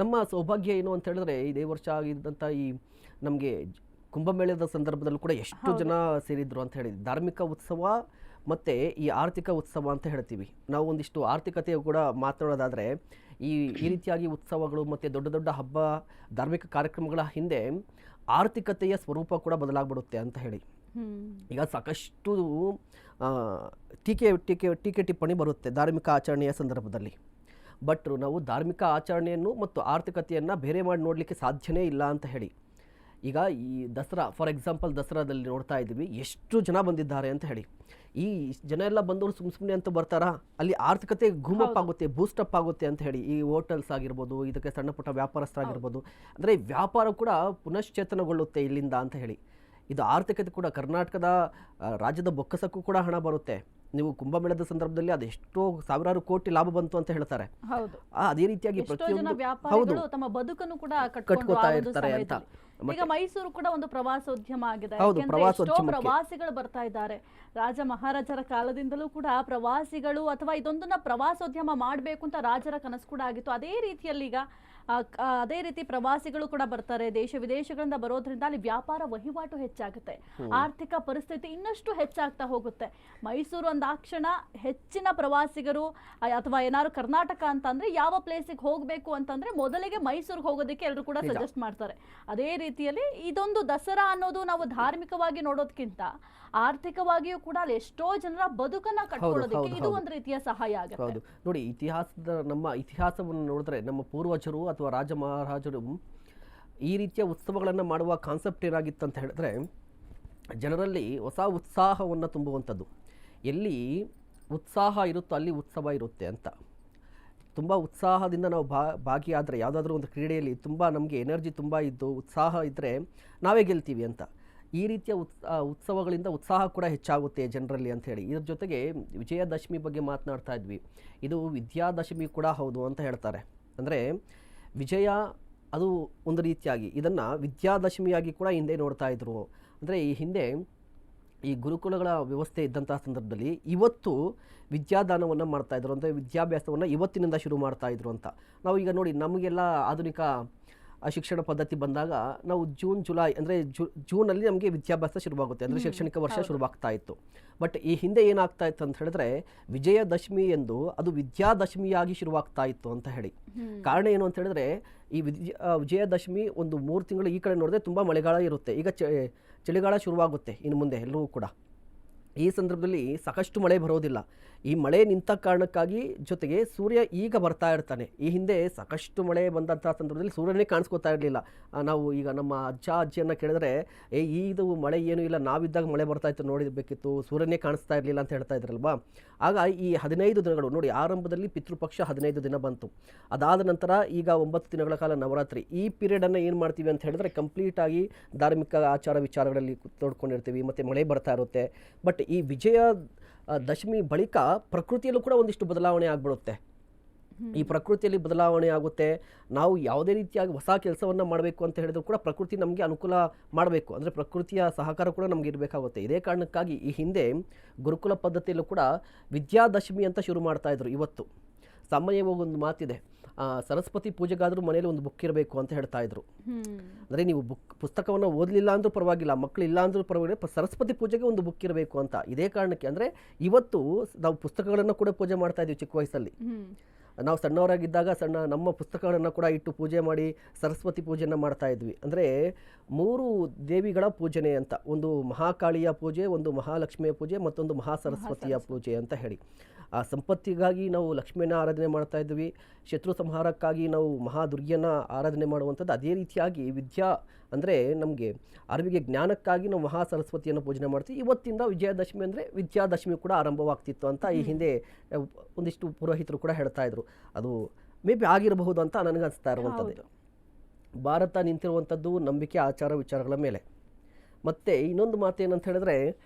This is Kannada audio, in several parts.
ನಮ್ಮ ಸೌಭಾಗ್ಯ ಏನು ಅಂತ ಹೇಳಿದ್ರೆ ಇದೇ ವರ್ಷ ಆಗಿದ್ದಂಥ ಈ ನಮಗೆ ಕುಂಭಮೇಳದ ಸಂದರ್ಭದಲ್ಲೂ ಕೂಡ ಎಷ್ಟು ಜನ ಸೇರಿದ್ರು ಅಂತ ಹೇಳಿ ಧಾರ್ಮಿಕ ಉತ್ಸವ ಮತ್ತು ಈ ಆರ್ಥಿಕ ಉತ್ಸವ ಅಂತ ಹೇಳ್ತೀವಿ. ನಾವು ಒಂದಿಷ್ಟು ಆರ್ಥಿಕತೆಯ ಕೂಡ ಮಾತನಾಡೋದಾದರೆ ಈ ರೀತಿಯಾಗಿ ಉತ್ಸವಗಳು ಮತ್ತು ದೊಡ್ಡ ದೊಡ್ಡ ಹಬ್ಬ ಧಾರ್ಮಿಕ ಕಾರ್ಯಕ್ರಮಗಳ ಹಿಂದೆ ಆರ್ಥಿಕತೆಯ ಸ್ವರೂಪ ಕೂಡ ಬದಲಾಗ್ಬಿಡುತ್ತೆ ಅಂತ ಹೇಳಿ. ಈಗ ಸಾಕಷ್ಟು ಟೀಕೆ ಟಿಪ್ಪಣಿ ಬರುತ್ತೆ ಧಾರ್ಮಿಕ ಆಚರಣೆಯ ಸಂದರ್ಭದಲ್ಲಿ. ಬಟ್ ನಾವು ಧಾರ್ಮಿಕ ಆಚರಣೆಯನ್ನು ಮತ್ತು ಆರ್ಥಿಕತೆಯನ್ನು ಬೇರೆ ಮಾಡಿ ನೋಡಲಿಕ್ಕೆ ಸಾಧ್ಯನೇ ಇಲ್ಲ ಅಂತ ಹೇಳಿ. ಈಗ ಈ ದಸರಾ ಫಾರ್ ಎಕ್ಸಾಂಪಲ್ ದಸರಾದಲ್ಲಿ ನೋಡ್ತಾ ಇದ್ದೀವಿ ಎಷ್ಟು ಜನ ಬಂದಿದ್ದಾರೆ ಅಂತ ಹೇಳಿ. ಈ ಜನ ಎಲ್ಲ ಬಂದವರು ಸುಮ್ಮನೆ ಅಂತ ಬರ್ತಾರಾ? ಅಲ್ಲಿ ಆರ್ಥಿಕತೆ ಗೂಮಪ್ ಆಗುತ್ತೆ, ಬೂಸ್ಟಪ್ ಆಗುತ್ತೆ ಅಂತ ಹೇಳಿ. ಈ ಹೋಟೆಲ್ಸ್ ಆಗಿರ್ಬೋದು, ಇದಕ್ಕೆ ಸಣ್ಣ ಪುಟ್ಟ ವ್ಯಾಪಾರಸ್ಥರಾಗಿರ್ಬೋದು, ಅಂದರೆ ವ್ಯಾಪಾರ ಕೂಡ ಪುನಶ್ಚೇತನಗೊಳ್ಳುತ್ತೆ ಇಲ್ಲಿಂದ ಅಂತ ಹೇಳಿ. ಇದು ಆರ್ಥಿಕತೆ ಕೂಡ ಕರ್ನಾಟಕದ ರಾಜ್ಯದ ಬೊಕ್ಕಸಕ್ಕೂ ಕೂಡ ಹಣ ಬರುತ್ತೆ. ನೀವು ಕುಂಭಮೇಳದ ಸಂದರ್ಭದಲ್ಲಿ ಅದೆಷ್ಟೋ ಸಾವಿರಾರು ಕೋಟಿ ಲಾಭ ಬಂತು ಅಂತ ಹೇಳ್ತಾರೆ. ಅದೇ ರೀತಿಯಾಗಿ ಪ್ರತಿಯೊಂದು ತಮ್ಮ ಬದುಕನ್ನು ಕೂಡ ಕಟ್ಕೋತಾ ಇರ್ತಾರೆ ಅಂತ. ಈಗ ಮೈಸೂರು ಕೂಡ ಒಂದು ಪ್ರವಾಸೋದ್ಯಮ ಆಗಿದೆ. ಪ್ರವಾಸಿಗಳು ಬರ್ತಾ ಇದ್ದಾರೆ. ರಾಜ ಮಹಾರಾಜರ ಕಾಲದಿಂದಲೂ ಕೂಡ ಪ್ರವಾಸಿಗಳು ಅಥವಾ ಇದೊಂದನ್ನ ಪ್ರವಾಸೋದ್ಯಮ ಮಾಡಬೇಕು ಅಂತ ರಾಜರ ಕನಸು ಕೂಡ ಆಗಿತ್ತು. ಅದೇ ರೀತಿ ಪ್ರವಾಸಿಗಳು ಕೂಡ ಬರ್ತಾರೆ. ದೇಶ ವಿದೇಶಗಳಿಂದ ಬರೋದ್ರಿಂದ ಅಲ್ಲಿ ವ್ಯಾಪಾರ ವಹಿವಾಟು ಹೆಚ್ಚಾಗುತ್ತೆ, ಆರ್ಥಿಕ ಪರಿಸ್ಥಿತಿ ಇನ್ನಷ್ಟು ಹೆಚ್ಚಾಗ್ತಾ ಹೋಗುತ್ತೆ. ಮೈಸೂರು ಅಂದಾಕ್ಷಣ ಹೆಚ್ಚಿನ ಪ್ರವಾಸಿಗರು ಅಥವಾ ಏನಾದ್ರು ಕರ್ನಾಟಕ ಅಂತಂದ್ರೆ ಯಾವ ಪ್ಲೇಸಿಗೆ ಹೋಗ್ಬೇಕು ಅಂತಂದ್ರೆ ಮೊದಲಿಗೆ ಮೈಸೂರಿಗೆ ಹೋಗೋದಕ್ಕೆ ಎಲ್ಲರೂ ಕೂಡ ಸಜೆಸ್ಟ್ ಮಾಡ್ತಾರೆ. ಅದೇ ರೀತಿಯಲ್ಲಿ ಇದೊಂದು ದಸರಾ ಅನ್ನೋದು ನಾವು ಧಾರ್ಮಿಕವಾಗಿ ನೋಡೋದಕ್ಕಿಂತ ಆರ್ಥಿಕವಾಗಿಯೂ ಕೂಡ ಅಲ್ಲಿ ಎಷ್ಟೋ ಜನರ ಬದುಕನ್ನ ಕಟ್ಕೊಳ್ಳೋದಕ್ಕೆ ಇದು ಒಂದು ರೀತಿಯ ಸಹಾಯ ಆಗುತ್ತೆ. ನೋಡಿ, ನಮ್ಮ ಇತಿಹಾಸವನ್ನು ನೋಡಿದ್ರೆ ನಮ್ಮ ಪೂರ್ವಜರು ಅಥವಾ ರಾಜ ಮಹಾರಾಜರು ಈ ರೀತಿಯ ಉತ್ಸವಗಳನ್ನು ಮಾಡುವ ಕಾನ್ಸೆಪ್ಟ್ ಏನಾಗಿತ್ತು ಅಂತ ಹೇಳಿದ್ರೆ ಜನರಲ್ಲಿ ಹೊಸ ಉತ್ಸಾಹವನ್ನು ತುಂಬುವಂಥದ್ದು. ಎಲ್ಲಿ ಉತ್ಸಾಹ ಇರುತ್ತೋ ಅಲ್ಲಿ ಉತ್ಸವ ಇರುತ್ತೆ ಅಂತ. ತುಂಬ ಉತ್ಸಾಹದಿಂದ ನಾವು ಭಾಗಿಯಾದರೆ ಯಾವುದಾದ್ರೂ ಒಂದು ಕ್ರೀಡೆಯಲ್ಲಿ ತುಂಬ ನಮಗೆ ಎನರ್ಜಿ ತುಂಬ ಇದ್ದು ಉತ್ಸಾಹ ಇದ್ದರೆ ನಾವೇ ಗೆಲ್ತೀವಿ ಅಂತ. ಈ ರೀತಿಯ ಉತ್ಸವಗಳಿಂದ ಉತ್ಸಾಹ ಕೂಡ ಹೆಚ್ಚಾಗುತ್ತೆ ಜನರಲ್ಲಿ ಅಂಥೇಳಿ. ಇದ್ರ ಜೊತೆಗೆ ವಿಜಯದಶಮಿ ಬಗ್ಗೆ ಮಾತನಾಡ್ತಾ ಇದ್ವಿ. ಇದು ವಿದ್ಯಾದಶಮಿ ಕೂಡ ಹೌದು ಅಂತ ಹೇಳ್ತಾರೆ. ಅಂದರೆ ವಿಜಯ ಅದು ಒಂದು ರೀತಿಯಾಗಿ ಇದನ್ನು ವಿದ್ಯಾದಶಮಿಯಾಗಿ ಕೂಡ ಹಿಂದೆ ನೋಡ್ತಾ ಇದ್ರು. ಅಂದರೆ ಈ ಹಿಂದೆ ಈ ಗುರುಕುಲಗಳ ವ್ಯವಸ್ಥೆ ಇದ್ದಂತಹ ಸಂದರ್ಭದಲ್ಲಿ ಇವತ್ತು ವಿದ್ಯಾದಾನವನ್ನು ಮಾಡ್ತಾಯಿದ್ರು, ಅಂದರೆ ವಿದ್ಯಾಭ್ಯಾಸವನ್ನು ಇವತ್ತಿನಿಂದ ಶುರು ಮಾಡ್ತಾಯಿದ್ರು ಅಂತ. ನಾವು ಈಗ ನೋಡಿ, ನಮಗೆಲ್ಲ ಆಧುನಿಕ ಶಿಕ್ಷಣ ಪದ್ಧತಿ ಬಂದಾಗ ನಾವು ಜುಲೈ ಅಂದರೆ ಜೂನಲ್ಲಿ ನಮಗೆ ವಿದ್ಯಾಭ್ಯಾಸ ಶುರುವಾಗುತ್ತೆ, ಅಂದರೆ ಶೈಕ್ಷಣಿಕ ವರ್ಷ ಶುರುವಾಗ್ತಾ ಇತ್ತು. ಬಟ್ ಈ ಹಿಂದೆ ಏನಾಗ್ತಾ ಇತ್ತು ಅಂತ ಹೇಳಿದ್ರೆ ವಿಜಯದಶಮಿ ಎಂದು ಅದು ವಿದ್ಯಾದಶಮಿಯಾಗಿ ಶುರುವಾಗ್ತಾ ಇತ್ತು ಅಂತ ಹೇಳಿ. ಕಾರಣ ಏನು ಅಂತ ಹೇಳಿದ್ರೆ ಈ ವಿಜಯದಶಮಿ ಒಂದು 3 ತಿಂಗಳು ಈ ಕಡೆ ನೋಡಿದ್ರೆ ತುಂಬ ಮಳೆಗಾಲ ಇರುತ್ತೆ. ಈಗ ಚಳಿಗಾಲ ಶುರುವಾಗುತ್ತೆ ಇನ್ನು ಮುಂದೆ ಎಲ್ಲರೂ ಕೂಡ. ಈ ಸಂದರ್ಭದಲ್ಲಿ ಸಾಕಷ್ಟು ಮಳೆ ಬರೋದಿಲ್ಲ. ಈ ಮಳೆ ನಿಂತ ಕಾರಣಕ್ಕಾಗಿ ಜೊತೆಗೆ ಸೂರ್ಯ ಈಗ ಬರ್ತಾ ಇರ್ತಾನೆ. ಈ ಹಿಂದೆ ಸಾಕಷ್ಟು ಮಳೆ ಬಂದಂಥ ಸಂದರ್ಭದಲ್ಲಿ ಸೂರ್ಯನೇ ಕಾಣಿಸ್ಕೊತಾ ಇರಲಿಲ್ಲ. ನಾವು ಈಗ ನಮ್ಮ ಅಜ್ಜಿಯನ್ನು ಕೇಳಿದ್ರೆ ಇದು ಮಳೆ ಏನೂ ಇಲ್ಲ, ನಾವಿದ್ದಾಗ ಮಳೆ ಬರ್ತಾ ಇತ್ತು ನೋಡಿರಬೇಕಿತ್ತು, ಸೂರ್ಯನೇ ಕಾಣಿಸ್ತಾ ಇರಲಿಲ್ಲ ಅಂತ ಹೇಳ್ತಾ ಇದ್ರಲ್ವಾ. ಆಗ ಈ 15 ದಿನಗಳು ನೋಡಿ, ಆರಂಭದಲ್ಲಿ ಪಿತೃಪಕ್ಷ 15 ದಿನ ಬಂತು. ಅದಾದ ನಂತರ ಈಗ 9 ದಿನಗಳ ಕಾಲ ನವರಾತ್ರಿ. ಈ ಪೀರಿಯಡನ್ನು ಏನು ಮಾಡ್ತೀವಿ ಅಂತ ಹೇಳಿದ್ರೆ ಕಂಪ್ಲೀಟಾಗಿ ಧಾರ್ಮಿಕ ಆಚಾರ ವಿಚಾರಗಳಲ್ಲಿ ತೋಡ್ಕೊಂಡಿರ್ತೀವಿ ಮತ್ತು ಮಳೆ ಬರ್ತಾ ಇರುತ್ತೆ. ಬಟ್ ಈ ವಿಜಯ ದಶಮಿ ಬಳಿಕ ಪ್ರಕೃತಿಯಲ್ಲೂ ಕೂಡ ಒಂದಿಷ್ಟು ಬದಲಾವಣೆ ಆಗಿಬಿಡುತ್ತೆ. ಈ ಪ್ರಕೃತಿಯಲ್ಲಿ ಬದಲಾವಣೆ ಆಗುತ್ತೆ. ನಾವು ಯಾವುದೇ ರೀತಿಯಾಗಿ ಹೊಸ ಕೆಲಸವನ್ನು ಮಾಡಬೇಕು ಅಂತ ಹೇಳಿದ್ರು ಕೂಡ ಪ್ರಕೃತಿ ನಮಗೆ ಅನುಕೂಲ ಮಾಡಬೇಕು, ಅಂದರೆ ಪ್ರಕೃತಿಯ ಸಹಕಾರ ಕೂಡ ನಮಗೆ ಇರಬೇಕಾಗುತ್ತೆ. ಇದೇ ಕಾರಣಕ್ಕಾಗಿ ಈ ಹಿಂದೆ ಗುರುಕುಲ ಪದ್ಧತಿಯಲ್ಲೂ ಕೂಡ ವಿದ್ಯಾದಶಮಿ ಅಂತ ಶುರು ಮಾಡ್ತಾ ಇದ್ರು. ಇವತ್ತು ಸಾಮಾನ್ಯವಾಗಿ ಒಂದು ಮಾತಿದೆ, ಸರಸ್ವತಿ ಪೂಜೆಗಾದರೂ ಮನೇಲಿ ಒಂದು ಬುಕ್ ಇರಬೇಕು ಅಂತ ಹೇಳ್ತಾ ಇದ್ರು. ಅಂದರೆ ನೀವು ಪುಸ್ತಕವನ್ನು ಓದಲಿಲ್ಲ ಅಂದ್ರೂ ಪರವಾಗಿಲ್ಲ, ಮಕ್ಕಳು ಇಲ್ಲ ಅಂದ್ರೂ ಪರವಾಗಿಲ್ಲ, ಸರಸ್ವತಿ ಪೂಜೆಗೆ ಒಂದು ಬುಕ್ ಇರಬೇಕು ಅಂತ. ಇದೇ ಕಾರಣಕ್ಕೆ ಅಂದರೆ ಇವತ್ತು ನಾವು ಪುಸ್ತಕಗಳನ್ನು ಕೂಡ ಪೂಜೆ ಮಾಡ್ತಾ ಇದ್ದೀವಿ. ಚಿಕ್ಕ ವಯಸ್ಸಲ್ಲಿ ನಾವು ಸಣ್ಣವರಾಗಿದ್ದಾಗ ನಮ್ಮ ಪುಸ್ತಕಗಳನ್ನು ಕೂಡ ಇಟ್ಟು ಪೂಜೆ ಮಾಡಿ ಸರಸ್ವತಿ ಪೂಜೆಯನ್ನು ಮಾಡ್ತಾ ಇದ್ವಿ. ಅಂದರೆ 3 ದೇವಿಗಳ ಪೂಜನೆ ಅಂತ, ಒಂದು ಮಹಾಕಾಳಿಯ ಪೂಜೆ, ಒಂದು ಮಹಾಲಕ್ಷ್ಮಿಯ ಪೂಜೆ, ಮತ್ತೊಂದು ಮಹಾಸರಸ್ವತಿಯ ಪೂಜೆ ಅಂತ ಹೇಳಿ. ಆ ಸಂಪತ್ತಿಗಾಗಿ ನಾವು ಲಕ್ಷ್ಮಿಯನ್ನು ಆರಾಧನೆ ಮಾಡ್ತಾ ಇದ್ವಿ, ಶತ್ರು ಸಂಹಾರಕ್ಕಾಗಿ ನಾವು ಮಹಾದುರ್ಗಿಯನ್ನು ಆರಾಧನೆ ಮಾಡುವಂಥದ್ದು. ಅದೇ ರೀತಿಯಾಗಿ ವಿದ್ಯಾ ಅಂದರೆ ನಮಗೆ ಅರಿವಿಗೆ ಜ್ಞಾನಕ್ಕಾಗಿ ನಾವು ಮಹಾಸರಸ್ವತಿಯನ್ನು ಪೂಜನೆ ಮಾಡ್ತೀವಿ. ಇವತ್ತಿಂದ ವಿಜಯದಶಮಿ ಅಂದರೆ ವಿದ್ಯಾದಶಮಿ ಕೂಡ ಆರಂಭವಾಗ್ತಿತ್ತು ಅಂತ ಈ ಹಿಂದೆ ಒಂದಿಷ್ಟು ಪುರೋಹಿತರು ಕೂಡ ಹೇಳ್ತಾ ಇದ್ರು. ಅದು ಮೇ ಬಿ ಆಗಿರಬಹುದು ಅಂತ ನನಗೆ ಅನಿಸ್ತಾ ಇರುವಂಥದ್ದು. ಭಾರತ ನಿಂತಿರುವಂಥದ್ದು ನಂಬಿಕೆ ಆಚಾರ ವಿಚಾರಗಳ ಮೇಲೆ. ಮತ್ತು ಇನ್ನೊಂದು ಮಾತೇನಂತ ಹೇಳಿದ್ರೆ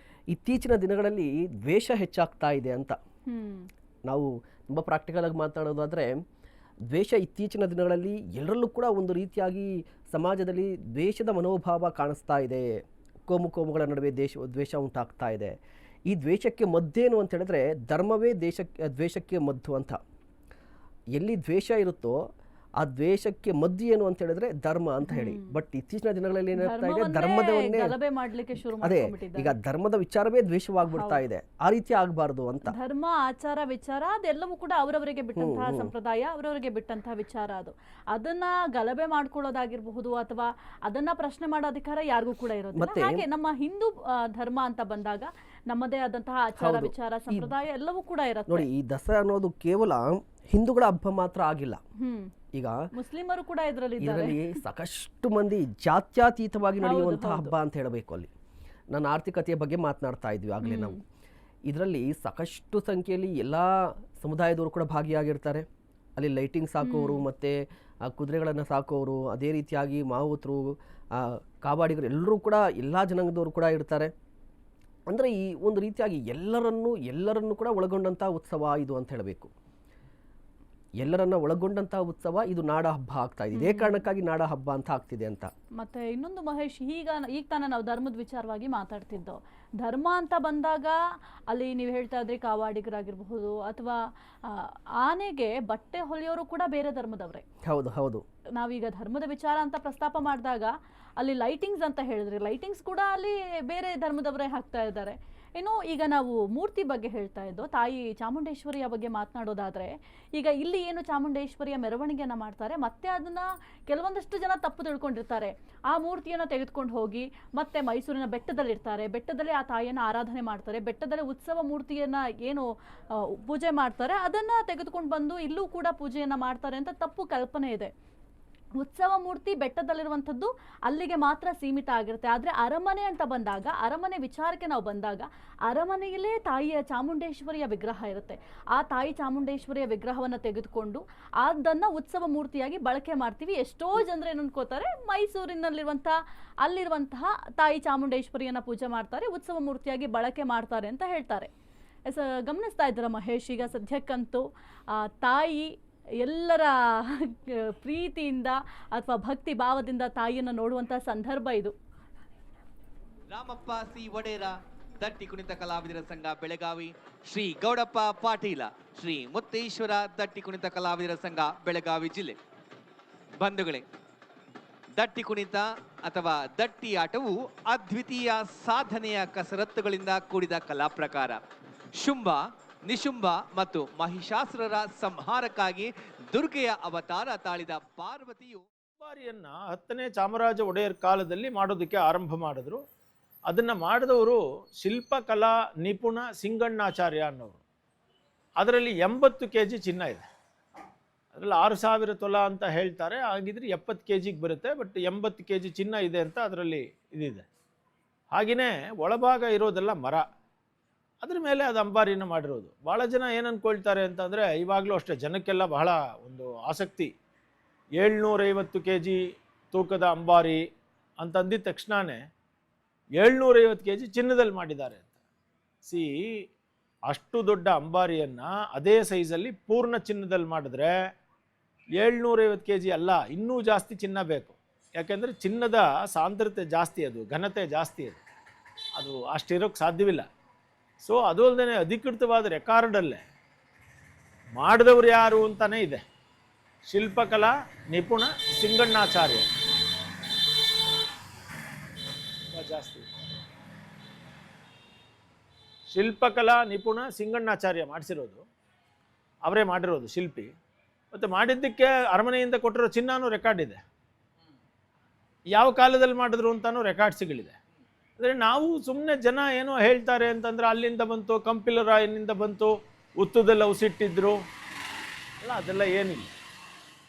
ಇತ್ತೀಚಿನ ದಿನಗಳಲ್ಲಿ ದ್ವೇಷ ಹೆಚ್ಚಾಗ್ತಾ ಇದೆ ಅಂತ. ನಾವು ತುಂಬ ಪ್ರಾಕ್ಟಿಕಲ್ ಆಗಿ ಮಾತನಾಡೋದಾದರೆ ದ್ವೇಷ ಇತ್ತೀಚಿನ ದಿನಗಳಲ್ಲಿ ಎಲ್ಲರಲ್ಲೂ ಕೂಡ ಒಂದು ರೀತಿಯಾಗಿ ಸಮಾಜದಲ್ಲಿ ದ್ವೇಷದ ಮನೋಭಾವ ಕಾಣಿಸ್ತಾ ಇದೆ. ಕೋಮುಗಳ ನಡುವೆ ದ್ವೇಷ ಉಂಟಾಗ್ತಾ ಇದೆ. ಈ ದ್ವೇಷಕ್ಕೆ ಮದ್ದೇನು ಅಂತ ಹೇಳಿದ್ರೆ ಧರ್ಮವೇ ದ್ವೇಷಕ್ಕೆ ಮದ್ದು ಅಂತ. ಎಲ್ಲಿ ದ್ವೇಷ ಇರುತ್ತೋ ಆ ದ್ವೇಷಕ್ಕೆ ಮದ್ದು ಏನು ಅಂತ ಹೇಳಿದ್ರೆ ಧರ್ಮ ಅಂತ ಹೇಳಿ. ಬಟ್ ಇತ್ತೀಚಿನ ದಿನಗಳಲ್ಲಿ ಏನಾಗ್ತಾ ಇದೆ, ಧರ್ಮದವನ್ನೇ ಗಲಭೆ ಮಾಡ್ಲಿಕ್ಕೆ ಶುರು ಅದೇ ಮಾಡ್ಕೊಂಡ್ಬಿಟ್ಟಿದ್ದಾರೆ. ಈಗ ಧರ್ಮದ ವಿಚಾರವೇ ದ್ವೇಷವಾಗ್ಬಿಡ್ತಾ ಇದೆ. ಆ ರೀತಿ ಆಗಬಾರ್ದು ಅಂತ. ಧರ್ಮ, ಆಚಾರ, ವಿಚಾರ ಅದೆಲ್ಲವೂ ಕೂಡ ಅವರವರಿಗೆ ಬಿಟ್ಟಂತಹ ಸಂಪ್ರದಾಯ, ಅವರವರಿಗೆ ಬಿಟ್ಟಂತಹ ವಿಚಾರ. ಅದನ್ನ ಗಲಭೆ ಮಾಡ್ಕೊಳ್ಳೋದಾಗಿರಬಹುದು ಅಥವಾ ಅದನ್ನ ಪ್ರಶ್ನೆ ಮಾಡೋ ಅಧಿಕಾರ ಯಾರಿಗೂ ಕೂಡ ಇರೋದಿಲ್ಲ. ಹಾಗೆ ನಮ್ಮ ಹಿಂದೂ ಧರ್ಮ ಅಂತ ಬಂದಾಗ ನಮ್ಮದೇ ಆದಂತಹ ಆಚಾರ, ವಿಚಾರ, ಸಂಪ್ರದಾಯ ಎಲ್ಲವೂ ಕೂಡ ಇರುತ್ತೆ. ನೋಡಿ, ಈ ದಸರಾ ಅನ್ನೋದು ಕೇವಲ ಹಿಂದೂಗಳ ಹಬ್ಬ ಮಾತ್ರ ಆಗಿಲ್ಲ. ಈಗ ಮುಸ್ಲಿಮರು ಕೂಡ ಇದರಲ್ಲಿ ಸಾಕಷ್ಟು ಮಂದಿ ಜಾತ್ಯತೀತವಾಗಿ ನಡೆಯುವಂತಹ ಹಬ್ಬ ಅಂತ ಹೇಳಬೇಕು. ಅಲ್ಲಿ ನನ್ನ ಆರ್ಥಿಕತೆಯ ಬಗ್ಗೆ ಮಾತನಾಡ್ತಾ ಇದ್ವಿ ಆಗಲೇ ನಾವು. ಇದರಲ್ಲಿ ಸಾಕಷ್ಟು ಸಂಖ್ಯೆಯಲ್ಲಿ ಎಲ್ಲ ಸಮುದಾಯದವರು ಕೂಡ ಭಾಗಿಯಾಗಿರ್ತಾರೆ. ಅಲ್ಲಿ ಲೈಟಿಂಗ್ಸ್ ಹಾಕೋರು, ಮತ್ತು ಕುದುರೆಗಳನ್ನು ಸಾಕೋರು, ಅದೇ ರೀತಿಯಾಗಿ ಮಾವುತರು, ಕಾವಾಡಿಗರು ಎಲ್ಲರೂ ಕೂಡ ಎಲ್ಲ ಜನಾಂಗದವರು ಕೂಡ ಇರ್ತಾರೆ. ಅಂದರೆ ಈ ಒಂದು ರೀತಿಯಾಗಿ ಎಲ್ಲರನ್ನು ಕೂಡ ಒಳಗೊಂಡಂಥ ಉತ್ಸವ ಇದು ಅಂತ ಹೇಳಬೇಕು. ಎಲ್ಲರನ್ನ ಒಳಗೊಂಡಂತಹ ಉತ್ಸವ ಇದು ನಾಡ ಹಬ್ಬ ಆಗ್ತಾ ಇದೆ. ಇದೇ ಕಾರಣಕ್ಕಾಗಿ ನಾಡ ಹಬ್ಬ ಅಂತ ಆಗ್ತಿದೆ ಅಂತ. ಮತ್ತೆ ಇನ್ನೊಂದು ಮಹೇಶ್, ಈಗ ತಾನೇ ನಾವು ಧರ್ಮದ ವಿಚಾರವಾಗಿ ಮಾತಾಡ್ತಿದ್ದೋ. ಧರ್ಮ ಅಂತ ಬಂದಾಗ ಅಲ್ಲಿ ನೀವು ಹೇಳ್ತಾ ಇದ್ರಿ ಕಾವಾಡಿಗರಾಗಿರ್ಬಹುದು ಅಥವಾ ಆನೆಗೆ ಬಟ್ಟೆ ಹೊಲಿಯೋರು ಕೂಡ ಬೇರೆ ಧರ್ಮದವ್ರೆ. ಹೌದು ಹೌದು. ನಾವೀಗ ಧರ್ಮದ ವಿಚಾರ ಅಂತ ಪ್ರಸ್ತಾಪ ಮಾಡಿದಾಗ ಅಲ್ಲಿ ಲೈಟಿಂಗ್ಸ್ ಅಂತ ಹೇಳಿದ್ರಿ, ಲೈಟಿಂಗ್ಸ್ ಕೂಡ ಅಲ್ಲಿ ಬೇರೆ ಧರ್ಮದವರೇ ಹಾಕ್ತಾ ಇದ್ದಾರೆ. ಇನ್ನು ಈಗ ನಾವು ಮೂರ್ತಿ ಬಗ್ಗೆ ಹೇಳ್ತಾ ಇದ್ದೋ, ತಾಯಿ ಚಾಮುಂಡೇಶ್ವರಿಯ ಬಗ್ಗೆ ಮಾತನಾಡೋದಾದ್ರೆ, ಈಗ ಇಲ್ಲಿ ಏನು ಚಾಮುಂಡೇಶ್ವರಿಯ ಮೆರವಣಿಗೆಯನ್ನ ಮಾಡ್ತಾರೆ, ಮತ್ತೆ ಅದನ್ನ ಕೆಲವೊಂದಷ್ಟು ಜನ ತಪ್ಪು ತಿಳ್ಕೊಂಡಿರ್ತಾರೆ. ಆ ಮೂರ್ತಿಯನ್ನ ತೆಗೆದುಕೊಂಡು ಹೋಗಿ ಮತ್ತೆ ಮೈಸೂರಿನ ಬೆಟ್ಟದಲ್ಲಿರ್ತಾರೆ, ಬೆಟ್ಟದಲ್ಲಿ ಆ ತಾಯಿಯನ್ನ ಆರಾಧನೆ ಮಾಡ್ತಾರೆ, ಬೆಟ್ಟದಲ್ಲಿ ಉತ್ಸವ ಮೂರ್ತಿಯನ್ನ ಏನು ಪೂಜೆ ಮಾಡ್ತಾರೆ ಅದನ್ನ ತೆಗೆದುಕೊಂಡು ಬಂದು ಇಲ್ಲೂ ಕೂಡ ಪೂಜೆಯನ್ನ ಮಾಡ್ತಾರೆ ಅಂತ ತಪ್ಪು ಕಲ್ಪನೆ ಇದೆ. ಉತ್ಸವ ಮೂರ್ತಿ ಬೆಟ್ಟದಲ್ಲಿರುವಂಥದ್ದು ಅಲ್ಲಿಗೆ ಮಾತ್ರ ಸೀಮಿತ ಆಗಿರುತ್ತೆ. ಆದರೆ ಅರಮನೆ ಅಂತ ಬಂದಾಗ, ಅರಮನೆ ವಿಚಾರಕ್ಕೆ ನಾವು ಬಂದಾಗ, ಅರಮನೆಯಲ್ಲೇ ತಾಯಿಯ ಚಾಮುಂಡೇಶ್ವರಿಯ ವಿಗ್ರಹ ಇರುತ್ತೆ. ಆ ತಾಯಿ ಚಾಮುಂಡೇಶ್ವರಿಯ ವಿಗ್ರಹವನ್ನು ತೆಗೆದುಕೊಂಡು ಅದನ್ನು ಉತ್ಸವ ಮೂರ್ತಿಯಾಗಿ ಬಳಕೆ ಮಾಡ್ತೀವಿ. ಎಷ್ಟೋ ಜನರು ಏನು ಅನ್ಕೋತಾರೆ, ಅಲ್ಲಿರುವಂತಹ ತಾಯಿ ಚಾಮುಂಡೇಶ್ವರಿಯನ್ನು ಪೂಜೆ ಮಾಡ್ತಾರೆ, ಉತ್ಸವ ಮೂರ್ತಿಯಾಗಿ ಬಳಕೆ ಮಾಡ್ತಾರೆ ಅಂತ ಹೇಳ್ತಾರೆ. ಗಮನಿಸ್ತಾ ಇದ್ದೀರಾ ಮಹೇಶ್? ಈಗ ಸದ್ಯಕ್ಕಂತೂ ತಾಯಿ ಎಲ್ಲರ ಪ್ರೀತಿಯಿಂದ ಅಥವಾ ಭಕ್ತಿ ಭಾವದಿಂದ ತಾಯಿಯನ್ನು ನೋಡುವಂತಹ ಸಂದರ್ಭ ಇದು. ರಾಮಪ್ಪ ಸಿ ವಡೇರ, ದಟ್ಟಿ ಕುಣಿತ ಕಲಾವಿದರ ಸಂಘ ಬೆಳಗಾವಿ, ಶ್ರೀ ಗೌಡಪ್ಪ ಪಾಟೀಲ, ಶ್ರೀ ಮುತ್ತೇಶ್ವರ ದಟ್ಟಿ ಕುಣಿತ ಕಲಾವಿದರ ಸಂಘ ಬೆಳಗಾವಿ ಜಿಲ್ಲೆ. ಬಂಧುಗಳೇ, ದಟ್ಟಿ ಕುಣಿತ ಅಥವಾ ದಟ್ಟಿ ಆಟವು ಅದ್ವಿತೀಯ ಸಾಧನೆಯ ಕಸರತ್ತುಗಳಿಂದ ಕೂಡಿದ ಕಲಾ ಪ್ರಕಾರ. ಶುಂಭ, ನಿಶುಂಭ ಮತ್ತು ಮಹಿಷಾಸುರರ ಸಂಹಾರಕ್ಕಾಗಿ ದುರ್ಗೆಯ ಅವತಾರ ತಾಳಿದ ಪಾರ್ವತಿಯು ಅಂಬಾರಿಯನ್ನ 10ನೇ ಚಾಮರಾಜ ಒಡೆಯರ್ ಕಾಲದಲ್ಲಿ ಮಾಡೋದಕ್ಕೆ ಆರಂಭ ಮಾಡಿದ್ರು. ಅದನ್ನ ಮಾಡಿದವರು ಶಿಲ್ಪಕಲಾ ನಿಪುಣ ಸಿಂಗಣ್ಣಾಚಾರ್ಯ ಅನ್ನೋರು. ಅದರಲ್ಲಿ 80 kg ಚಿನ್ನ ಇದೆ. ಅದರಲ್ಲಿ 6000 ತೊಲ ಅಂತ ಹೇಳ್ತಾರೆ, ಹಾಗಿದ್ರೆ 70 kgಗೆ ಬರುತ್ತೆ. ಬಟ್ 80 kg ಚಿನ್ನ ಇದೆ ಅಂತ ಅದರಲ್ಲಿ ಇದಿದೆ. ಹಾಗೆಯೇ ಒಳಭಾಗ ಇರೋದೆಲ್ಲ ಮರ, ಅದ್ರ ಮೇಲೆ ಅದು ಅಂಬಾರಿನ ಮಾಡಿರೋದು. ಭಾಳ ಜನ ಏನು ಅಂದ್ಕೊಳ್ತಾರೆ ಅಂತಂದರೆ, ಇವಾಗಲೂ ಅಷ್ಟೇ ಜನಕ್ಕೆಲ್ಲ ಬಹಳ ಒಂದು ಆಸಕ್ತಿ. 750 kg ತೂಕದ ಅಂಬಾರಿ ಅಂತಂದಿದ ತಕ್ಷಣವೇ 750 kg ಚಿನ್ನದಲ್ಲಿ ಮಾಡಿದ್ದಾರೆ ಅಂತ. ಅಷ್ಟು ದೊಡ್ಡ ಅಂಬಾರಿಯನ್ನು ಅದೇ ಸೈಜಲ್ಲಿ ಪೂರ್ಣ ಚಿನ್ನದಲ್ಲಿ ಮಾಡಿದ್ರೆ 750 kg ಅಲ್ಲ, ಇನ್ನೂ ಜಾಸ್ತಿ ಚಿನ್ನ ಬೇಕು. ಯಾಕೆಂದರೆ ಚಿನ್ನದ ಸಾಂದ್ರತೆ ಜಾಸ್ತಿ, ಅದು ಘನತೆ ಜಾಸ್ತಿ, ಅದು ಅಷ್ಟಿರೋಕ್ಕೆ ಸಾಧ್ಯವಿಲ್ಲ. ಸೊ ಅದು ಅಲ್ಲದೆ ಅಧಿಕೃತವಾದ ರೆಕಾರ್ಡಲ್ಲೇ ಮಾಡಿದವರು ಯಾರು ಅಂತಾನೆ ಇದೆ, ಶಿಲ್ಪಕಲಾ ನಿಪುಣ ಸಿಂಗಣ್ಣಾಚಾರ್ಯ. ಜಾಸ್ತಿ ಶಿಲ್ಪಕಲಾ ನಿಪುಣ ಸಿಂಗಣ್ಣಾಚಾರ್ಯ ಮಾಡಿಸಿರೋದು, ಅವರೇ ಮಾಡಿರೋದು ಶಿಲ್ಪಿ. ಮತ್ತು ಮಾಡಿದ್ದಕ್ಕೆ ಅರಮನೆಯಿಂದ ಕೊಟ್ಟಿರೋ ಚಿನ್ನನೂ ರೆಕಾರ್ಡ್ ಇದೆ, ಯಾವ ಕಾಲದಲ್ಲಿ ಮಾಡಿದ್ರು ಅಂತಾನೂ ರೆಕಾರ್ಡ್ಸ್ಗಳಿದೆ. ಅಂದರೆ ನಾವು ಸುಮ್ಮನೆ ಜನ ಏನೋ ಹೇಳ್ತಾರೆ ಅಂತಂದ್ರೆ, ಅಲ್ಲಿಂದ ಬಂತು, ಕಂಪಿಲರಾಯನಿಂದ ಬಂತು, ಉತ್ತುದೆಲ್ಲ ಉಸಿಟ್ಟಿದ್ರು ಅಲ್ಲ, ಅದೆಲ್ಲ ಏನಿಲ್ಲ.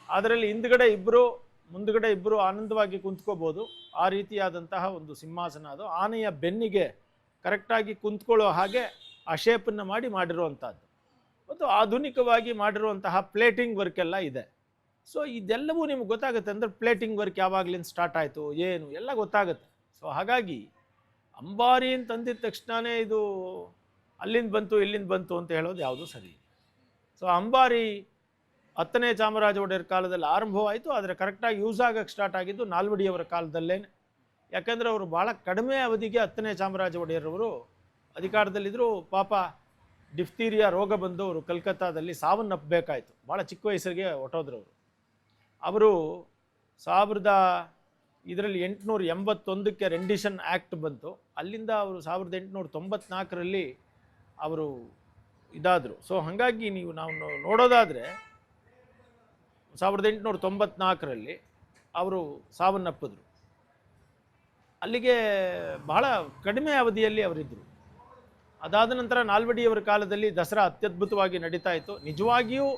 ಅದರಲ್ಲಿ ಹಿಂದ್ಗಡೆ ಇಬ್ಬರು ಮುಂದ್ಗಡೆ ಇಬ್ಬರು ಆನಂದವಾಗಿ ಕುಂತ್ಕೋಬೋದು. ಆ ರೀತಿಯಾದಂತಹ ಒಂದು ಸಿಂಹಾಸನ ಅದು. ಆನೆಯ ಬೆನ್ನಿಗೆ ಕರೆಕ್ಟಾಗಿ ಕುಂತ್ಕೊಳ್ಳೋ ಹಾಗೆ ಆ ಶೇಪನ್ನು ಮಾಡಿರುವಂಥದ್ದು. ಮತ್ತು ಆಧುನಿಕವಾಗಿ ಮಾಡಿರುವಂತಹ ಪ್ಲೇಟಿಂಗ್ ವರ್ಕ್ ಎಲ್ಲ ಇದೆ. ಸೊ ಇದೆಲ್ಲವೂ ನಿಮ್ಗೆ ಗೊತ್ತಾಗುತ್ತೆ. ಅಂದರೆ ಪ್ಲೇಟಿಂಗ್ ವರ್ಕ್ ಯಾವಾಗಲಿಂದ ಸ್ಟಾರ್ಟ್ ಆಯಿತು ಏನು ಎಲ್ಲ ಗೊತ್ತಾಗುತ್ತೆ. ಸೊ ಹಾಗಾಗಿ ಅಂಬಾರಿ ಅಂತಂದಿದ ತಕ್ಷಣವೇ ಇದು ಅಲ್ಲಿಂದ ಬಂತು ಇಲ್ಲಿಂದ ಬಂತು ಅಂತ ಹೇಳೋದು ಯಾವುದೂ ಸರಿ. ಸೊ ಅಂಬಾರಿ 10ನೇ ಚಾಮರಾಜ ಒಡೆಯರ್ ಕಾಲದಲ್ಲಿ ಆರಂಭವಾಯಿತು, ಆದರೆ ಕರೆಕ್ಟಾಗಿ ಯೂಸ್ ಆಗಕ್ಕೆ ಸ್ಟಾರ್ಟ್ ಆಗಿದ್ದು ನಾಲ್ವಡಿಯವರ ಕಾಲದಲ್ಲೇ. ಯಾಕೆಂದರೆ ಅವರು ಭಾಳ ಕಡಿಮೆ ಅವಧಿಗೆ 10ನೇ ಚಾಮರಾಜ ಒಡೆಯರವರು ಅಧಿಕಾರದಲ್ಲಿದ್ದರು. ಪಾಪ ಡಿಫ್ತೀರಿಯಾ ರೋಗ ಬಂದು ಅವರು ಕಲ್ಕತ್ತಾದಲ್ಲಿ ಸಾವನ್ನಪ್ಪಬೇಕಾಯಿತು. ಭಾಳ ಚಿಕ್ಕ ವಯಸ್ಸಿಗೆ ಹೊಟ್ಟೋದ್ರು ಅವರು. ಅವರು 1881ಕ್ಕೆ ರೆಂಡಿಷನ್ ಆ್ಯಕ್ಟ್ ಬಂತು. ಅಲ್ಲಿಂದ ಅವರು 1894ರಲ್ಲಿ ಅವರು ಇದಾದರು. ಸೊ ಹಾಗಾಗಿ ನಾವು ನೋಡೋದಾದರೆ 1894ರಲ್ಲಿ ಅವರು ಸಾವನ್ನಪ್ಪಿದ್ರು. ಅಲ್ಲಿಗೆ ಬಹಳ ಕಡಿಮೆ ಅವಧಿಯಲ್ಲಿ ಅವರಿದ್ದರು. ಅದಾದ ನಂತರ ನಾಲ್ವಡಿಯವರ ಕಾಲದಲ್ಲಿ ದಸರಾ ಅತ್ಯದ್ಭುತವಾಗಿ ನಡೀತಾ ಇತ್ತು. ನಿಜವಾಗಿಯೂ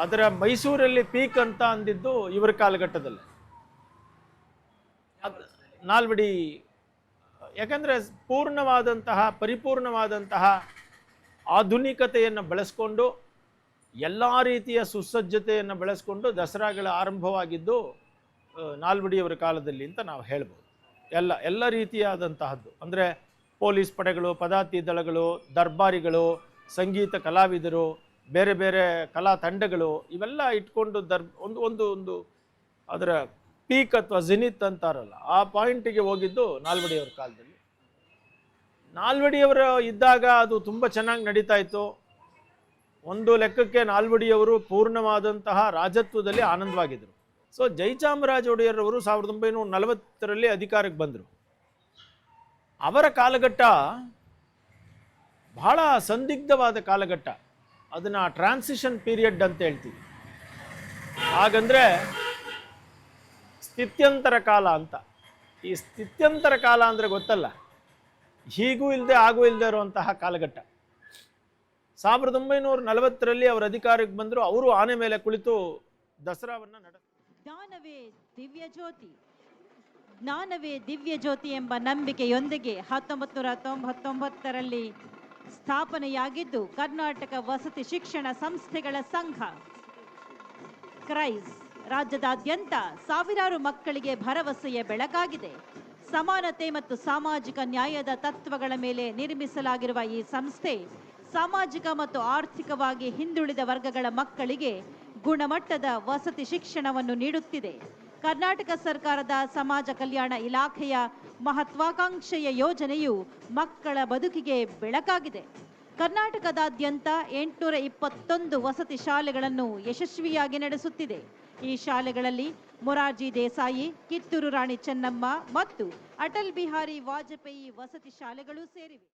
ಅದರ ಮೈಸೂರಲ್ಲಿ ಪೀಕ್ ಅಂತ ಅಂದಿದ್ದು ಇವರ ಕಾಲಘಟ್ಟದಲ್ಲೇ ನಾಲ್ವಡಿ. ಯಾಕಂದರೆ ಪರಿಪೂರ್ಣವಾದಂತಹ ಆಧುನಿಕತೆಯನ್ನು ಬೆಳೆಸ್ಕೊಂಡು ಎಲ್ಲ ರೀತಿಯ ಸುಸಜ್ಜತೆಯನ್ನು ಬೆಳೆಸ್ಕೊಂಡು ದಸರಾಗಳ ಆರಂಭವಾಗಿದ್ದು ನಾಲ್ವಡಿಯವರ ಕಾಲದಲ್ಲಿ ಅಂತ ನಾವು ಹೇಳ್ಬೋದು. ಎಲ್ಲ ರೀತಿಯಾದಂತಹದ್ದು ಅಂದರೆ ಪೊಲೀಸ್ ಪಡೆಗಳು, ಪದಾತಿ ದಳಗಳು, ದರ್ಬಾರಿಗಳು, ಸಂಗೀತ ಕಲಾವಿದರು, ಬೇರೆ ಬೇರೆ ಕಲಾ ತಂಡಗಳು ಇವೆಲ್ಲ ಇಟ್ಕೊಂಡು ಒಂದು ಅದರ ಪೀಕ್ ಅಥವಾ ಜಿನಿತ್ ಅಂತಾರಲ್ಲ, ಆ ಪಾಯಿಂಟಿಗೆ ಹೋಗಿದ್ದು ನಾಲ್ವಡಿಯವರ ಕಾಲದಲ್ಲಿ. ನಾಲ್ವಡಿಯವರ ಇದ್ದಾಗ ಅದು ತುಂಬ ಚೆನ್ನಾಗಿ ನಡೀತಾ ಇತ್ತು. ಒಂದು ಲೆಕ್ಕಕ್ಕೆ ನಾಲ್ವಡಿಯವರು ಪೂರ್ಣವಾದಂತಹ ರಾಜತ್ವದಲ್ಲಿ ಆನಂದವಾಗಿದ್ದರು. ಸೊ ಜಯಚಾಮರಾಜ ಒಡೆಯರವರು 1940ರಲ್ಲಿ ಅಧಿಕಾರಕ್ಕೆ ಬಂದರು. ಅವರ ಕಾಲಘಟ್ಟ ಬಹಳ ಸಂದಿಗ್ಧವಾದ ಕಾಲಘಟ್ಟ. ಅದನ್ನು ಟ್ರಾನ್ಸಿಷನ್ ಪೀರಿಯಡ್ ಅಂತ ಹೇಳ್ತೀವಿ. ಹಾಗಂದರೆ ಸ್ಥಿತ್ಯಂತರ ಕಾಲ ಅಂತ. ಈ ಸ್ಥಿತ್ಯಂತರ ಕಾಲ ಅಂದರೆ ಗೊತ್ತಲ್ಲ, ಹೀಗೂ ಇಲ್ಲದೆ ಹಾಗೂ ಇಲ್ಲದೆ ಇರುವಂತಹ ಕಾಲಘಟ್ಟ. 1940ರಲ್ಲಿ ಅವರು ಅಧಿಕಾರಕ್ಕೆ ಬಂದರು. ಅವರು ಆನೆ ಮೇಲೆ ಕುಳಿತು ದಸರಾವನ್ನು ಜ್ಞಾನವೇ ದಿವ್ಯ ಜ್ಯೋತಿ, ಜ್ಞಾನವೇ ದಿವ್ಯ ಜ್ಯೋತಿ ಎಂಬ ನಂಬಿಕೆಯೊಂದಿಗೆ 1999ರಲ್ಲಿ ಸ್ಥಾಪನೆಯಾಗಿದ್ದು ಕರ್ನಾಟಕ ವಸತಿ ಶಿಕ್ಷಣ ಸಂಸ್ಥೆಗಳ ಸಂಘ ಕ್ರೈಸ್ ರಾಜ್ಯದಾದ್ಯಂತ ಸಾವಿರಾರು ಮಕ್ಕಳಿಗೆ ಭರವಸೆಯ ಬೆಳಕಾಗಿದೆ. ಸಮಾನತೆ ಮತ್ತು ಸಾಮಾಜಿಕ ನ್ಯಾಯದ ತತ್ವಗಳ ಮೇಲೆ ನಿರ್ಮಿಸಲಾಗಿರುವ ಈ ಸಂಸ್ಥೆ ಸಾಮಾಜಿಕ ಮತ್ತು ಆರ್ಥಿಕವಾಗಿ ಹಿಂದುಳಿದ ವರ್ಗಗಳ ಮಕ್ಕಳಿಗೆ ಗುಣಮಟ್ಟದ ವಸತಿ ಶಿಕ್ಷಣವನ್ನು ನೀಡುತ್ತಿದೆ. ಕರ್ನಾಟಕ ಸರ್ಕಾರದ ಸಮಾಜ ಕಲ್ಯಾಣ ಇಲಾಖೆಯ ಮಹತ್ವಾಕಾಂಕ್ಷೆಯ ಯೋಜನೆಯು ಮಕ್ಕಳ ಬದುಕಿಗೆ ಬೆಳಕಾಗಿದೆ. ಕರ್ನಾಟಕದಾದ್ಯಂತ 821 ವಸತಿ ಶಾಲೆಗಳನ್ನು ಯಶಸ್ವಿಯಾಗಿ ನಡೆಸುತ್ತಿದೆ. ಈ ಶಾಲೆಗಳಲ್ಲಿ ಮೊರಾರ್ಜಿ ದೇಸಾಯಿ, ಕಿತ್ತೂರು ರಾಣಿ ಚೆನ್ನಮ್ಮ ಮತ್ತು ಅಟಲ್ ಬಿಹಾರಿ ವಾಜಪೇಯಿ ವಸತಿ ಶಾಲೆಗಳು ಸೇರಿವೆ.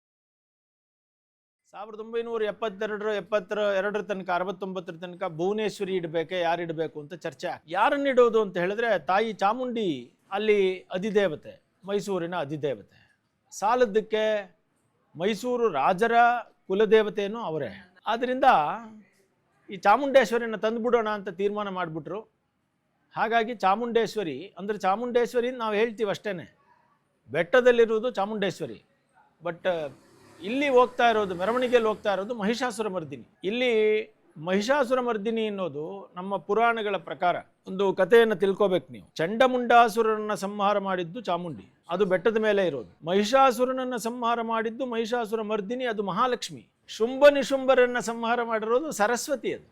1972 ತನಕ 69 ತನಕ ಭುವನೇಶ್ವರಿ ಇಡಬೇಕೆ, ಯಾರು ಇಡಬೇಕು ಅಂತ ಚರ್ಚೆ. ಯಾರನ್ನಿಡೋದು ಅಂತ ಹೇಳಿದ್ರೆ ತಾಯಿ ಚಾಮುಂಡಿ ಅಲ್ಲಿ ಅಧಿದೇವತೆ, ಮೈಸೂರಿನ ಅಧಿದೇವತೆ. ಸಾಲದ್ದಕ್ಕೆ ಮೈಸೂರು ರಾಜರ ಕುಲದೇವತೆಯೂ ಅವರೇ. ಆದ್ದರಿಂದ ಈ ಚಾಮುಂಡೇಶ್ವರಿನ ತಂದುಬಿಡೋಣ ಅಂತ ತೀರ್ಮಾನ ಮಾಡಿಬಿಟ್ರು. ಹಾಗಾಗಿ ಚಾಮುಂಡೇಶ್ವರಿ ಅಂದರೆ ಚಾಮುಂಡೇಶ್ವರಿ ನಾವು ಹೇಳ್ತೀವಿ ಅಷ್ಟೇ, ಬೆಟ್ಟದಲ್ಲಿರುವುದು ಚಾಮುಂಡೇಶ್ವರಿ. ಬಟ್ ಇಲ್ಲಿ ಹೋಗ್ತಾ ಇರೋದು, ಮೆರವಣಿಗೆಯಲ್ಲಿ ಹೋಗ್ತಾ ಇರೋದು ಮಹಿಷಾಸುರ ಮರ್ದಿನಿ. ಇಲ್ಲಿ ಮಹಿಷಾಸುರ ಮರ್ದಿನಿ ಅನ್ನೋದು ನಮ್ಮ ಪುರಾಣಗಳ ಪ್ರಕಾರ ಒಂದು ಕಥೆಯನ್ನು ತಿಳ್ಕೋಬೇಕು ನೀವು. ಚಂಡಮುಂಡಾಸುರನನ್ನ ಸಂಹಾರ ಮಾಡಿದ್ದು ಚಾಮುಂಡಿ, ಅದು ಬೆಟ್ಟದ ಮೇಲೆ ಇರೋದು. ಮಹಿಷಾಸುರನನ್ನ ಸಂಹಾರ ಮಾಡಿದ್ದು ಮಹಿಷಾಸುರ ಮರ್ದಿನಿ, ಅದು ಮಹಾಲಕ್ಷ್ಮಿ. ಶುಂಭ ನಿಶುಂಭರನ್ನ ಸಂಹಾರ ಮಾಡಿರೋದು ಸರಸ್ವತಿ ಅದು.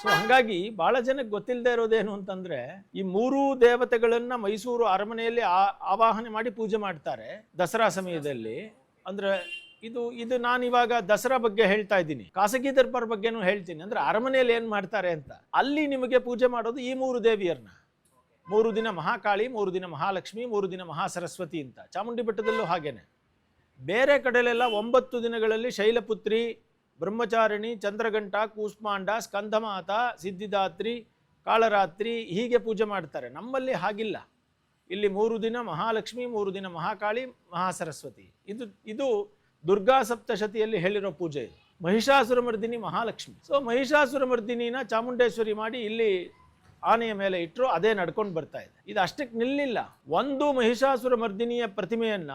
ಸೊ ಹಾಗಾಗಿ ಬಹಳ ಜನಕ್ಕೆ ಗೊತ್ತಿಲ್ಲದೆ ಇರೋದೇನು ಅಂತಂದ್ರೆ, ಈ ಮೂರೂ ದೇವತೆಗಳನ್ನ ಮೈಸೂರು ಅರಮನೆಯಲ್ಲಿ ಆವಾಹನೆ ಮಾಡಿ ಪೂಜೆ ಮಾಡ್ತಾರೆ ದಸರಾ ಸಮಯದಲ್ಲಿ. ಅಂದ್ರೆ ಇದು ನಾನು ಇವಾಗ ದಸರಾ ಬಗ್ಗೆ ಹೇಳ್ತಾ ಇದ್ದೀನಿ, ಖಾಸಗಿ ದರ್ಬಾರ್ ಬಗ್ಗೆನೂ ಹೇಳ್ತೀನಿ. ಅಂದ್ರೆ ಅರಮನೆಯಲ್ಲಿ ಏನ್ ಮಾಡ್ತಾರೆ ಅಂತ, ಅಲ್ಲಿ ನಿಮಗೆ ಪೂಜೆ ಮಾಡೋದು ಈ ಮೂರು ದೇವಿಯರನ್ನ. 3 ದಿನ ಮಹಾಕಾಳಿ, 3 ದಿನ ಮಹಾಲಕ್ಷ್ಮಿ, 3 ದಿನ ಮಹಾಸರಸ್ವತಿ ಅಂತ. ಚಾಮುಂಡಿ ಬೆಟ್ಟದಲ್ಲೂ ಹಾಗೇನೆ. ಬೇರೆ ಕಡೆಲೆಲ್ಲ 9 ದಿನಗಳಲ್ಲಿ ಶೈಲಪುತ್ರಿ, ಬ್ರಹ್ಮಚಾರಿಣಿ, ಚಂದ್ರಘಂಟ, ಕೂಷ್ಮಾಂಡ, ಸ್ಕಂದಮಾತ, ಸಿದ್ಧಿದಾತ್ರಿ, ಕಾಳರಾತ್ರಿ ಹೀಗೆ ಪೂಜೆ ಮಾಡ್ತಾರೆ. ನಮ್ಮಲ್ಲಿ ಹಾಗಿಲ್ಲ. ಇಲ್ಲಿ 3 ದಿನ ಮಹಾಲಕ್ಷ್ಮಿ, 3 ದಿನ ಮಹಾಕಾಳಿ, ಮಹಾಸರಸ್ವತಿ. ಇದು ದುರ್ಗಾ ಸಪ್ತಶತಿಯಲ್ಲಿ ಹೇಳಿರೋ ಪೂಜೆ ಇದು. ಮಹಿಷಾಸುರ ಮರ್ದಿನಿ ಮಹಾಲಕ್ಷ್ಮಿ. ಸೊ ಮಹಿಷಾಸುರ ಮರ್ದಿನಿನ ಚಾಮುಂಡೇಶ್ವರಿ ಮಾಡಿ ಇಲ್ಲಿ ಆನೆಯ ಮೇಲೆ ಇಟ್ಟರು, ಅದೇ ನಡ್ಕೊಂಡು ಬರ್ತಾ ಇದೆ. ಇದು ಅಷ್ಟಕ್ಕೆ ನಿಲ್ಲಿಲ್ಲ. ಒಂದು ಮಹಿಷಾಸುರ ಮರ್ದಿನಿಯ ಪ್ರತಿಮೆಯನ್ನ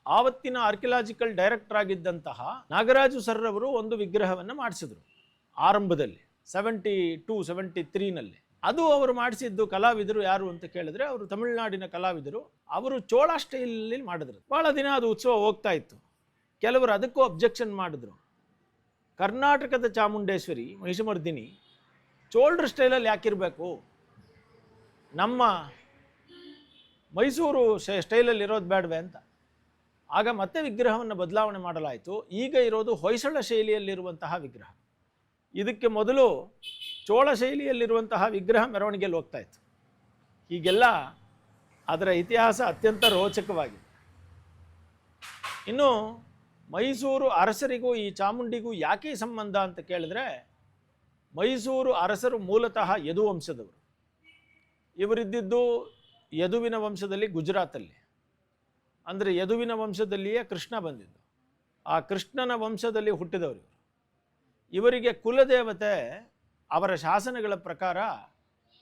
ಆವತ್ತಿನ ಆರ್ಕಿಯಾಲಜಿಕಲ್ ಡೈರೆಕ್ಟರ್ ಆಗಿದ್ದಂತಹ ನಾಗರಾಜು ಸರ್ ಅವರು ಒಂದು ವಿಗ್ರಹವನ್ನು ಮಾಡಿಸಿದ್ರು ಆರಂಭದಲ್ಲಿ 72-73ನಲ್ಲಿ. ಅದು ಅವರು ಮಾಡಿಸಿದ್ದು ಕಲಾವಿದರು ಯಾರು ಅಂತ ಕೇಳಿದ್ರೆ ಅವರು ತಮಿಳುನಾಡಿನ ಕಲಾವಿದರು. ಅವರು ಚೋಳ ಸ್ಟೈಲಲ್ಲಿ ಮಾಡಿದ್ರು. ಬಹಳ ದಿನ ಅದು ಉತ್ಸವ ಹೋಗ್ತಾ ಇತ್ತು. ಕೆಲವರು ಅದಕ್ಕೂ ಅಬ್ಜೆಕ್ಷನ್ ಮಾಡಿದ್ರು. ಕರ್ನಾಟಕದ ಚಾಮುಂಡೇಶ್ವರಿ ಮಹಿಷಮರ್ದಿನಿ ಚೋಳರ ಸ್ಟೈಲಲ್ಲಿ ಯಾಕಿರಬೇಕು, ನಮ್ಮ ಮೈಸೂರು ಸ್ಟೈಲಲ್ಲಿ ಇರೋದು ಬೇಡವೆ ಅಂತ. ಆಗ ಮತ್ತೆ ವಿಗ್ರಹವನ್ನು ಬದಲಾವಣೆ ಮಾಡಲಾಯಿತು. ಈಗ ಇರೋದು ಹೊಯ್ಸಳ ಶೈಲಿಯಲ್ಲಿರುವಂತಹ ವಿಗ್ರಹ. ಇದಕ್ಕೆ ಮೊದಲು ಚೋಳ ಶೈಲಿಯಲ್ಲಿರುವಂತಹ ವಿಗ್ರಹ ಮೆರವಣಿಗೆಯಲ್ಲಿ ಹೋಗ್ತಾ ಇತ್ತು. ಹೀಗೆಲ್ಲ ಅದರ ಇತಿಹಾಸ ಅತ್ಯಂತ ರೋಚಕವಾಗಿದೆ. ಇನ್ನು ಮೈಸೂರು ಅರಸರಿಗೂ ಈ ಚಾಮುಂಡಿಗೂ ಯಾಕೆ ಸಂಬಂಧ ಅಂತ ಕೇಳಿದ್ರೆ, ಮೈಸೂರು ಅರಸರು ಮೂಲತಃ ಯದು ವಂಶದವರು. ಇವರಿದ್ದಿದ್ದು ಯದುವಿನ ವಂಶದಲ್ಲಿ, ಗುಜರಾತಲ್ಲಿ. ಅಂದರೆ ಯದುವಿನ ವಂಶದಲ್ಲಿಯೇ ಕೃಷ್ಣ ಬಂದಿದ್ದು. ಆ ಕೃಷ್ಣನ ವಂಶದಲ್ಲಿ ಹುಟ್ಟಿದವರು. ಇವರಿಗೆ ಕುಲದೇವತೆ ಅವರ ಶಾಸನಗಳ ಪ್ರಕಾರ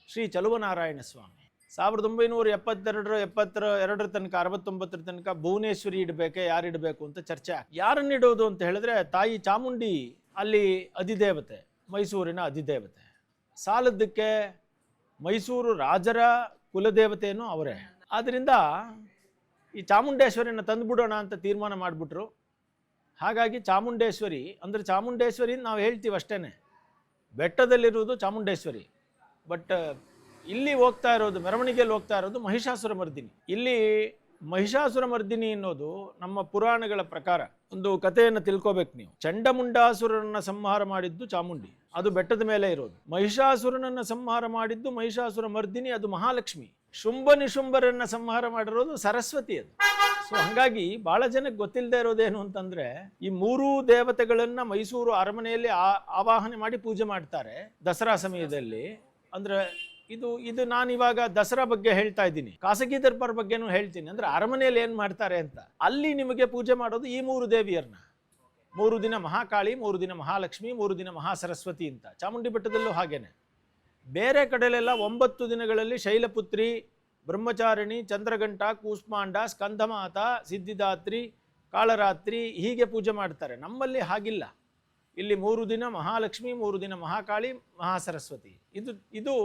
ಶ್ರೀ ಚಲುವನಾರಾಯಣ ಸ್ವಾಮಿ. 1972 ತನಕ 69 ತನಕ ಭುವನೇಶ್ವರಿ ಇಡಬೇಕೆ, ಯಾರಿಡಬೇಕು ಅಂತ ಚರ್ಚೆ ಆಗಿ, ಯಾರನ್ನಿಡೋದು ಅಂತ ಹೇಳಿದ್ರೆ ತಾಯಿ ಚಾಮುಂಡಿ ಅಲ್ಲಿ ಅಧಿದೇವತೆ, ಮೈಸೂರಿನ ಅಧಿದೇವತೆ. ಸಾಲದ್ದಕ್ಕೆ ಮೈಸೂರು ರಾಜರ ಕುಲದೇವತೆಯೂ ಅವರೇ. ಆದ್ದರಿಂದ ಈ ಚಾಮುಂಡೇಶ್ವರಿನ ತಂದುಬಿಡೋಣ ಅಂತ ತೀರ್ಮಾನ ಮಾಡಿಬಿಟ್ರು. ಹಾಗಾಗಿ ಚಾಮುಂಡೇಶ್ವರಿ ಅಂದರೆ ಚಾಮುಂಡೇಶ್ವರಿ ನಾವು ಹೇಳ್ತೀವಿ ಅಷ್ಟೇ, ಬೆಟ್ಟದಲ್ಲಿರುವುದು ಚಾಮುಂಡೇಶ್ವರಿ. ಬಟ್ ಇಲ್ಲಿ ಹೋಗ್ತಾ ಇರೋದು, ಮೆರವಣಿಗೆಯಲ್ಲಿ ಹೋಗ್ತಾ ಇರೋದು ಮಹಿಷಾಸುರ ಮರ್ದಿನಿ. ಇಲ್ಲಿ ಮಹಿಷಾಸುರ ಮರ್ದಿನಿ ಅನ್ನೋದು ನಮ್ಮ ಪುರಾಣಗಳ ಪ್ರಕಾರ ಒಂದು ಕಥೆಯನ್ನು ತಿಳ್ಕೋಬೇಕು ನೀವು. ಚಂಡಮುಂಡಾಸುರನನ್ನ ಸಂಹಾರ ಮಾಡಿದ್ದು ಚಾಮುಂಡಿ, ಅದು ಬೆಟ್ಟದ ಮೇಲೆ ಇರೋದು. ಮಹಿಷಾಸುರನನ್ನ ಸಂಹಾರ ಮಾಡಿದ್ದು ಮಹಿಷಾಸುರ ಮರ್ದಿನಿ, ಅದು ಮಹಾಲಕ್ಷ್ಮಿ. ಶುಂಭ ನಿಶುಂಭರನ್ನ ಸಂಹಾರ ಮಾಡಿರೋದು ಸರಸ್ವತಿ. ಅದು ಸೊ ಹಾಗಾಗಿ ಬಹಳ ಜನಕ್ಕೆ ಗೊತ್ತಿಲ್ಲದೆ ಇರೋದೇನು ಅಂತಂದ್ರೆ, ಈ ಮೂರೂ ದೇವತೆಗಳನ್ನ ಮೈಸೂರು ಅರಮನೆಯಲ್ಲಿ ಆವಾಹನೆ ಮಾಡಿ ಪೂಜೆ ಮಾಡ್ತಾರೆ ದಸರಾ ಸಮಯದಲ್ಲಿ. ಅಂದ್ರೆ ಇದು ನಾನು ಇವಾಗ ದಸರಾ ಬಗ್ಗೆ ಹೇಳ್ತಾ ಇದ್ದೀನಿ, ಖಾಸಗಿ ದರ್ಬಾರ್ ಬಗ್ಗೆನೂ ಹೇಳ್ತೀನಿ. ಅಂದ್ರೆ ಅರಮನೆಯಲ್ಲಿ ಏನ್ ಮಾಡ್ತಾರೆ ಅಂತ, ಅಲ್ಲಿ ನಿಮಗೆ ಪೂಜೆ ಮಾಡೋದು ಈ ಮೂರು ದೇವಿಯರನ್ನ. 3 ದಿನ ಮಹಾಕಾಳಿ, 3 ದಿನ ಮಹಾಲಕ್ಷ್ಮಿ, 3 ದಿನ ಮಹಾಸರಸ್ವತಿ ಅಂತ. ಚಾಮುಂಡಿ ಬೆಟ್ಟದಲ್ಲೂ ಹಾಗೇನೆ. ಬೇರೆ ಕಡೆಲೆಲ್ಲ 9 ದಿನಗಳಲ್ಲಿ ಶೈಲಪುತ್ರಿ, ಬ್ರಹ್ಮಚಾರಿಣಿ, ಚಂದ್ರಘಂಟ, ಕೂಷ್ಮಾಂಡ, ಸ್ಕಂದಮಾತ, ಸಿದ್ಧಿದಾತ್ರಿ, ಕಾಳರಾತ್ರಿ ಹೀಗೆ ಪೂಜೆ ಮಾಡ್ತಾರೆ. ನಮ್ಮಲ್ಲಿ ಹಾಗಿಲ್ಲ. ಇಲ್ಲಿ 3 ದಿನ ಮಹಾಲಕ್ಷ್ಮಿ, 3 ದಿನ ಮಹಾಕಾಳಿ, ಮಹಾಸರಸ್ವತಿ. ಇದು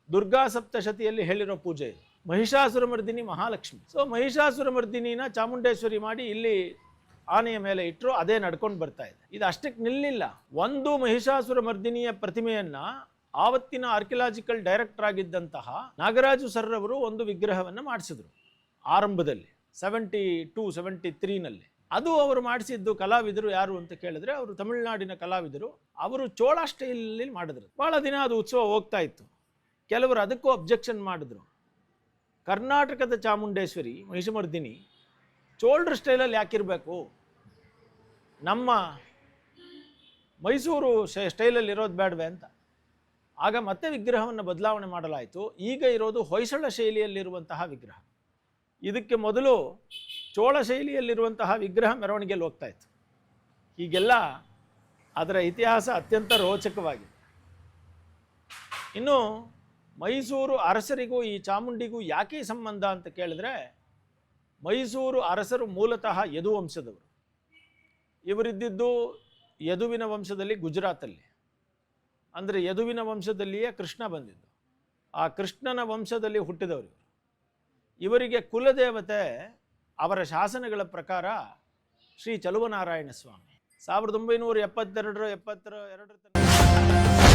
ದುರ್ಗಾ ಸಪ್ತಶತಿಯಲ್ಲಿ ಹೇಳಿರೋ ಪೂಜೆ. ಇದು ಮಹಿಷಾಸುರ ಮರ್ದಿನಿ ಮಹಾಲಕ್ಷ್ಮಿ. ಸೊ ಮಹಿಷಾಸುರ ಮರ್ದಿನಿನ ಚಾಮುಂಡೇಶ್ವರಿ ಮಾಡಿ ಇಲ್ಲಿ ಆನೆಯ ಮೇಲೆ ಇಟ್ಟರು, ಅದೇ ನಡ್ಕೊಂಡು ಬರ್ತಾ ಇದೆ. ಇದು ಅಷ್ಟಕ್ಕೆ ನಿಲ್ಲಿಲ್ಲ. ಒಂದು ಮಹಿಷಾಸುರ ಮರ್ದಿನಿಯ ಪ್ರತಿಮೆಯನ್ನ ಆವತ್ತಿನ ಆರ್ಕಿಯಾಲಜಿಕಲ್ ಡೈರೆಕ್ಟರ್ ಆಗಿದ್ದಂತಹ ನಾಗರಾಜು ಸರ್ ಅವರು ಒಂದು ವಿಗ್ರಹವನ್ನು ಮಾಡಿಸಿದ್ರು ಆರಂಭದಲ್ಲಿ 72-73ನಲ್ಲಿ. ಅದು ಅವರು ಮಾಡಿಸಿದ್ದು ಕಲಾವಿದರು ಯಾರು ಅಂತ ಕೇಳಿದ್ರೆ, ಅವರು ತಮಿಳುನಾಡಿನ ಕಲಾವಿದರು. ಅವರು ಚೋಳ ಸ್ಟೈಲಲ್ಲಿ ಮಾಡಿದ್ರು. ಬಹಳ ದಿನ ಅದು ಉತ್ಸವ ಹೋಗ್ತಾ ಇತ್ತು. ಕೆಲವರು ಅದಕ್ಕೂ ಅಬ್ಜೆಕ್ಷನ್ ಮಾಡಿದ್ರು. ಕರ್ನಾಟಕದ ಚಾಮುಂಡೇಶ್ವರಿ ಮಹಿಷಮರ್ದಿನಿ ಚೋಳರ ಸ್ಟೈಲಲ್ಲಿ ಯಾಕಿರಬೇಕು, ನಮ್ಮ ಮೈಸೂರು ಸ್ಟೈಲಲ್ಲಿ ಇರೋದು ಬೇಡವೆ ಅಂತ. ಆಗ ಮತ್ತೆ ವಿಗ್ರಹವನ್ನು ಬದಲಾವಣೆ ಮಾಡಲಾಯಿತು. ಈಗ ಇರೋದು ಹೊಯ್ಸಳ ಶೈಲಿಯಲ್ಲಿರುವಂತಹ ವಿಗ್ರಹ. ಇದಕ್ಕೆ ಮೊದಲು ಚೋಳ ಶೈಲಿಯಲ್ಲಿರುವಂತಹ ವಿಗ್ರಹ ಮೆರವಣಿಗೆಯಲ್ಲಿ ಹೋಗ್ತಾ ಇತ್ತು. ಹೀಗೆಲ್ಲ ಅದರ ಇತಿಹಾಸ ಅತ್ಯಂತ ರೋಚಕವಾಗಿದೆ. ಇನ್ನು ಮೈಸೂರು ಅರಸರಿಗೂ ಈ ಚಾಮುಂಡಿಗೂ ಯಾಕೆ ಸಂಬಂಧ ಅಂತ ಕೇಳಿದ್ರೆ, ಮೈಸೂರು ಅರಸರು ಮೂಲತಃ ಯದು ವಂಶದವರು. ಇವರಿದ್ದಿದ್ದು ಯದುವಿನ ವಂಶದಲ್ಲಿ, ಗುಜರಾತಲ್ಲಿ. ಅಂದರೆ ಯದುವಿನ ವಂಶದಲ್ಲಿಯೇ ಕೃಷ್ಣ ಬಂದಿದ್ದು. ಆ ಕೃಷ್ಣನ ವಂಶದಲ್ಲಿ ಹುಟ್ಟಿದವರು. ಇವರಿಗೆ ಕುಲದೇವತೆ ಅವರ ಶಾಸನಗಳ ಪ್ರಕಾರ ಶ್ರೀ ಚಲುವನಾರಾಯಣ ಸ್ವಾಮಿ. 1972 ತನಕ